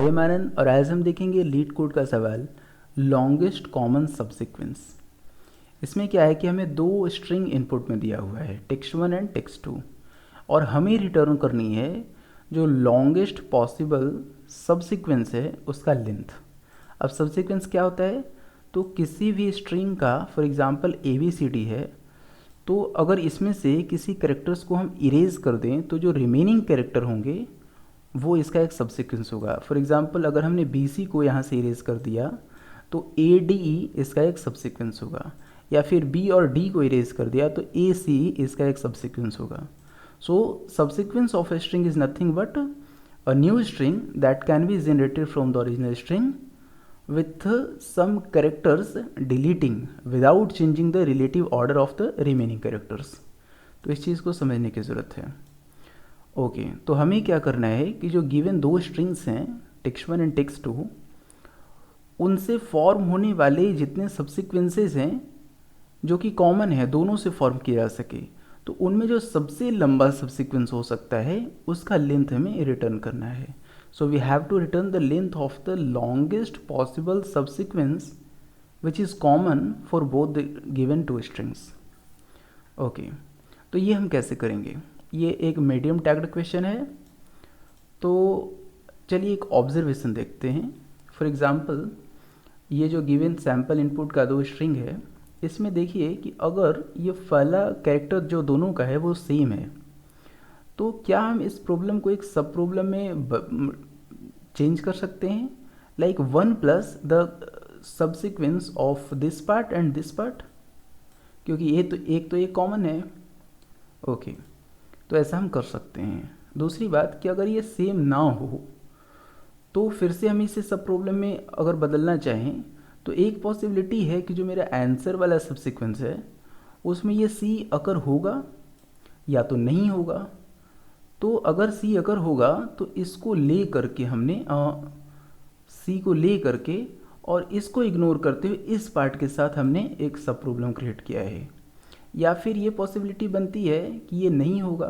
मैं आनंद और आज हम देखेंगे लीड कोड का सवाल लॉन्गेस्ट कॉमन सबसीक्वेंस। इसमें क्या है कि हमें दो स्ट्रिंग इनपुट में दिया हुआ है टेक्स्ट 1 एंड टेक्स्ट 2 और हमें रिटर्न करनी है जो लॉन्गेस्ट पॉसिबल सबसीक्वेंस है उसका लेंथ। अब सबसीक्वेंस क्या होता है, तो किसी भी स्ट्रिंग का फॉर एग्जांपल ABCD है, तो अगर इसमें से किसी कैरेक्टर्स को हम इरेज कर दें तो जो रिमेनिंग कैरेक्टर होंगे वो इसका एक सबसीक्वेंस होगा। फॉर एग्जांपल अगर हमने BC को यहाँ से इरेज कर दिया तो ADE इसका एक सबसीक्वेंस होगा, या फिर B और D को इरेज कर दिया तो ACE इसका एक सबसीक्वेंस होगा। So subsequence of a string is nothing but a new string that can be generated from the original string with some characters deleting without changing the relative order of the remaining characters। तो इस चीज़ को समझने की ज़रूरत है। Okay तो हमें क्या करना है कि जो गिवन दो स्ट्रिंग्स हैं टेक्स्ट 1 एंड टेक्स्ट 2, उनसे फॉर्म होने वाले जितने सबसीक्वेंसेस हैं जो कि कॉमन है दोनों से फॉर्म किया जा सके, तो उनमें जो सबसे लंबा सबसीक्वेंस हो सकता है उसका लेंथ हमें रिटर्न करना है। So we have to return the length of the longest possible subsequence which is common for both the given two strings। Okay तो ये हम कैसे करेंगे, ये एक मीडियम टैग्ड क्वेश्चन है। तो चलिए एक ऑब्जर्वेशन देखते हैं। फॉर एग्जांपल ये जो गिवन सैम्पल इनपुट का दो स्ट्रिंग है, इसमें देखिए कि अगर ये पहला कैरेक्टर जो दोनों का है वो सेम है, तो क्या हम इस प्रॉब्लम को एक सब प्रॉब्लम में चेंज कर सकते हैं, like 1 plus the subsequence of this part and this part, क्योंकि ये तो एक कॉमन है। ओके तो ऐसा हम कर सकते हैं। दूसरी बात कि अगर ये सेम ना हो तो फिर से हम इसे सब प्रॉब्लम में अगर बदलना चाहें तो एक पॉसिबिलिटी है कि जो मेरा आंसर वाला सबसीक्वेंस है उसमें ये C अकर होगा या तो नहीं होगा। तो अगर C अगर होगा तो इसको ले करके हमने C को ले करके और इसको इग्नोर करते हुए इस पार्ट के साथ हमने एक सब प्रॉब्लम क्रिएट किया है। या फिर ये पॉसिबिलिटी बनती है कि ये नहीं होगा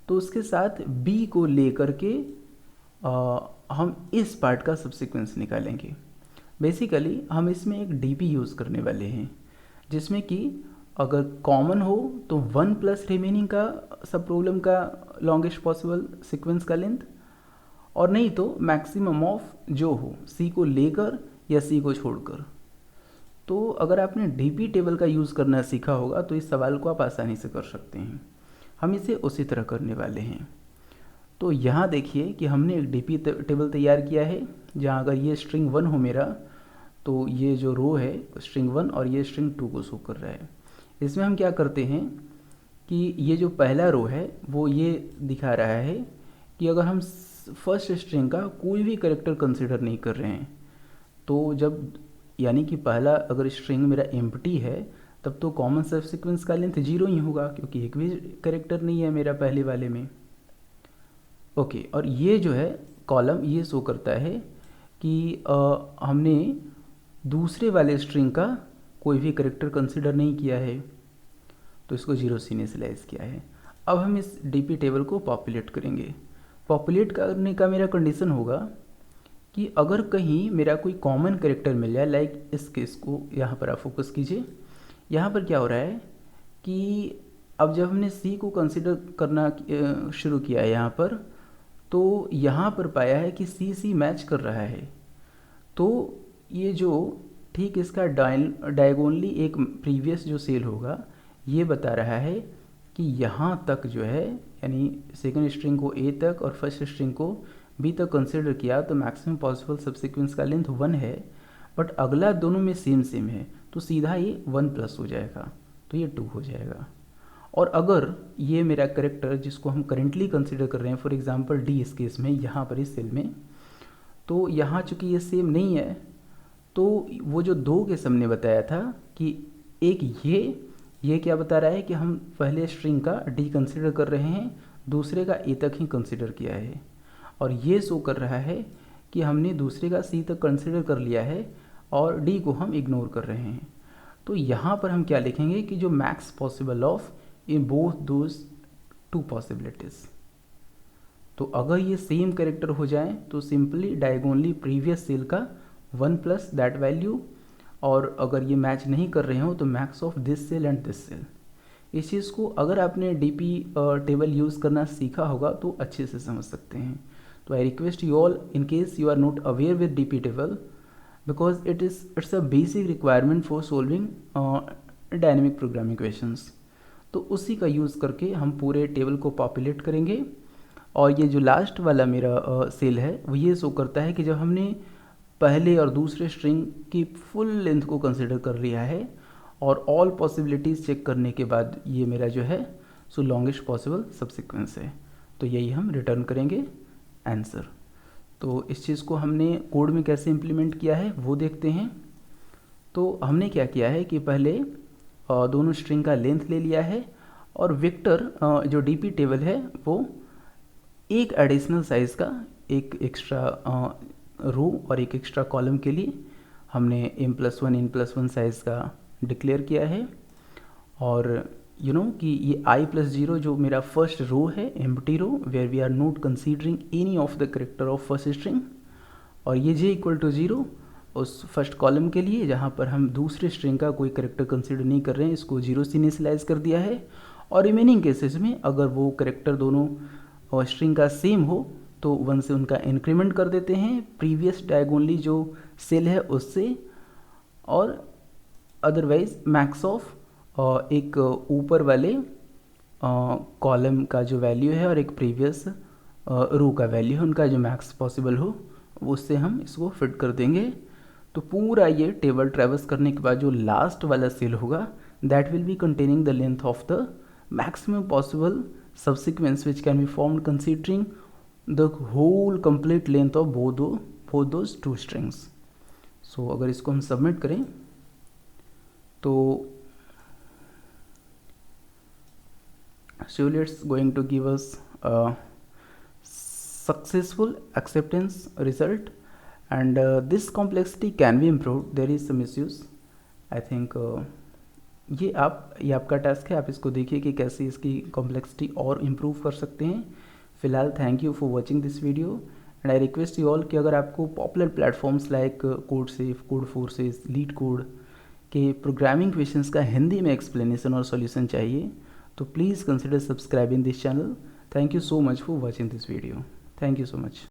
तो उसके साथ B को ले करके हम इस पार्ट का सबसीक्वेंस निकालेंगे। बेसिकली हम इसमें एक DP यूज़ करने वाले हैं जिसमें कि अगर कॉमन हो तो 1 प्लस रिमेनिंग का सब प्रॉब्लम का लॉन्गेस्ट पॉसिबल सीक्वेंस का लेंथ, और नहीं तो मैक्सिमम ऑफ जो हो C को लेकर या C को छोड़कर। तो अगर आपने DP टेबल का यूज़ करना सीखा होगा तो इस सवाल को आप आसानी से कर सकते हैं। हम इसे उसी तरह करने वाले हैं। तो यहाँ देखिए कि हमने एक DP टेबल तैयार किया है जहाँ अगर ये स्ट्रिंग 1 हो मेरा तो ये जो रो है स्ट्रिंग 1 और ये स्ट्रिंग 2 को शो कर रहा है। इसमें हम क्या करते हैं कि ये जो पहला रो है वो ये दिखा रहा है कि अगर हम फर्स्ट स्ट्रिंग का कोई भी कैरेक्टर कंसिडर नहीं कर रहे हैं, तो जब यानी कि पहला अगर स्ट्रिंग मेरा एम्प्टी है तब तो कॉमन सबसीक्वेंस का लेंथ 0 ही होगा क्योंकि एक भी कैरेक्टर नहीं है मेरा पहले वाले में। ओके और ये जो है कॉलम ये शो करता है कि हमने दूसरे वाले स्ट्रिंग का कोई भी कैरेक्टर कंसिडर नहीं किया है, तो इसको 0 से इनिशियलाइज किया है। अब हम इस DP टेबल को पॉपुलेट करेंगे। पॉपुलेट करने का मेरा कंडीशन होगा कि अगर कहीं मेरा कोई कॉमन कैरेक्टर मिल जाए, लाइक इस केस को यहाँ पर आप फोकस कीजिए। यहाँ पर क्या हो रहा है कि अब जब हमने C को कंसिडर करना शुरू किया है यहाँ पर, तो यहाँ पर पाया है कि C मैच कर रहा है। तो ये जो ठीक इसका डायगोनली एक प्रीवियस जो सेल होगा ये बता रहा है कि यहाँ तक जो है यानी सेकंड स्ट्रिंग को A तक और फर्स्ट स्ट्रिंग को B तक कंसिडर किया तो मैक्सिमम पॉसिबल सबसीक्वेंस का लेंथ 1 है, बट अगला दोनों में सेम है तो सीधा ये 1 प्लस हो जाएगा तो ये 2 हो जाएगा। और अगर ये मेरा कैरेक्टर जिसको हम करेंटली कंसिडर कर रहे हैं फॉर एग्जांपल D इस केस में यहाँ पर इस सेल में, तो यहाँ चूँकि ये सेम नहीं है तो वो जो 2 के सामने बताया था कि एक ये क्या बता रहा है कि हम पहले स्ट्रिंग का D कंसिडर कर रहे हैं, दूसरे का A तक ही कंसिडर किया है, और ये शो कर रहा है कि हमने दूसरे का C तक कंसिडर कर लिया है और D को हम इग्नोर कर रहे हैं। तो यहाँ पर हम क्या लिखेंगे कि जो max possible of in both those 2 possibilities. तो अगर ये सेम कैरेक्टर हो जाए तो सिंपली डायगोनली प्रीवियस सेल का 1 प्लस दैट वैल्यू, और अगर ये मैच नहीं कर रहे हो तो max of this cell and this cell. इस चीज़ को अगर आपने डीपी टेबल यूज़ करना सीखा होगा तो अच्छे से समझ सकते हैं। तो I request you all, in case you are not aware with DP table, because it's a basic requirement for solving dynamic programming questions। तो उसी का यूज़ करके हम पूरे टेबल को पॉपुलेट करेंगे। और ये जो लास्ट वाला मेरा सेल है वो ये शो करता है कि जब हमने पहले और दूसरे स्ट्रिंग की फुल लेंथ को कंसिडर कर लिया है और ऑल पॉसिबिलिटीज़ चेक करने के बाद ये मेरा जो है सो लॉन्गेस्ट पॉसिबल सबसिक्वेंस है। तो यही हम रिटर्न करेंगे आंसर। तो इस चीज़ को हमने कोड में कैसे इम्प्लीमेंट किया है वो देखते हैं। तो हमने क्या किया है कि पहले दोनों स्ट्रिंग का लेंथ ले लिया है और वेक्टर जो डीपी टेबल है वो एक एडिशनल साइज़ का एक एक्स्ट्रा रो और एक एक्स्ट्रा कॉलम के लिए हमने m+1 साइज़ का डिक्लेयर किया है। और यू नो कि ये i+0 जो मेरा फर्स्ट रो है, empty row where we are not considering any of the character of first string, और ये j=0 उस फर्स्ट कॉलम के लिए जहाँ पर हम दूसरे स्ट्रिंग का कोई कैरेक्टर कंसीडर नहीं कर रहे हैं, इसको 0 से इनिशियलाइज कर दिया है। और रिमेनिंग केसेस में अगर वो कैरेक्टर दोनों स्ट्रिंग का सेम हो तो 1 से उनका इंक्रीमेंट कर देते हैं प्रीवियस डायगोनली जो सेल है उससे, और अदरवाइज मैक्स ऑफ एक ऊपर वाले कॉलम का जो वैल्यू है और एक प्रीवियस रो का वैल्यू है, उनका जो मैक्स पॉसिबल हो उससे हम इसको फिट कर देंगे। तो पूरा ये टेबल ट्रैवर्स करने के बाद जो लास्ट वाला सेल होगा that will be containing the length of the maximum possible subsequence which can be formed considering the whole complete length of both those two strings. So अगर इसको हम सबमिट करें तो surely it's going to give us a successful acceptance result, and this complexity can be improved, there is some issues I think। ये आपका task है, आप इसको देखिए कि कैसे इसकी कॉम्प्लेक्सिटी और इम्प्रूव कर सकते हैं। फ़िलहाल thank you for watching this video and I request you all कि अगर आपको पॉपुलर प्लेटफॉर्म्स लाइक कोडसेफ, कोडफोर्सेस, लीडकोड के प्रोग्रामिंग क्वेश्चंस का हिंदी में एक्सप्लेनेशन और सॉल्यूशन चाहिए तो please consider subscribing this channel. Thank you so much for watching this video. Thank you so much.